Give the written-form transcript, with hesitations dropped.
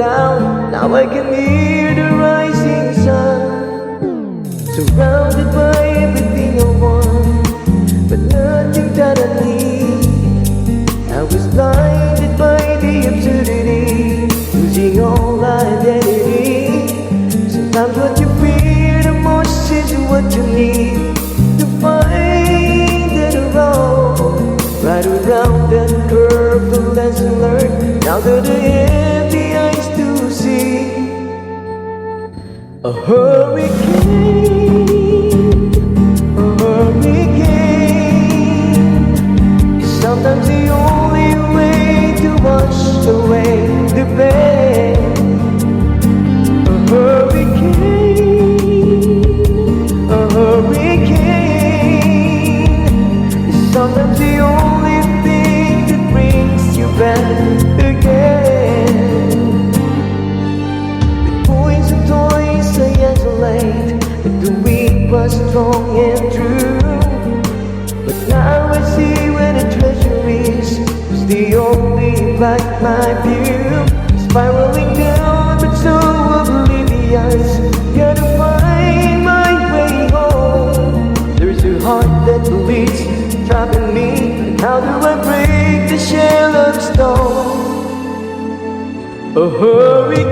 down. Now I can hear the rising sun, surrounded by everything I want, but nothing that I need. I was blinded by the absurdity, losing all identity. Sometimes what you fear the most is what you need to find that wrong. Right around that curve, the lesson learned. Now that I have the eyes to see, a hurricane, a hurricane is sometimes the only way to wash away the pain. A hurricane, a hurricane is sometimes the only thing that brings you back again. With points and toys I isolate, but the weak was strong and true. But now I see where the treasure is, was the only black my view. Spiraling down but so oblivious, gotta find my way home. There's a heart that bleeds, trapping me. How do I break the shell of stone? A hurricane,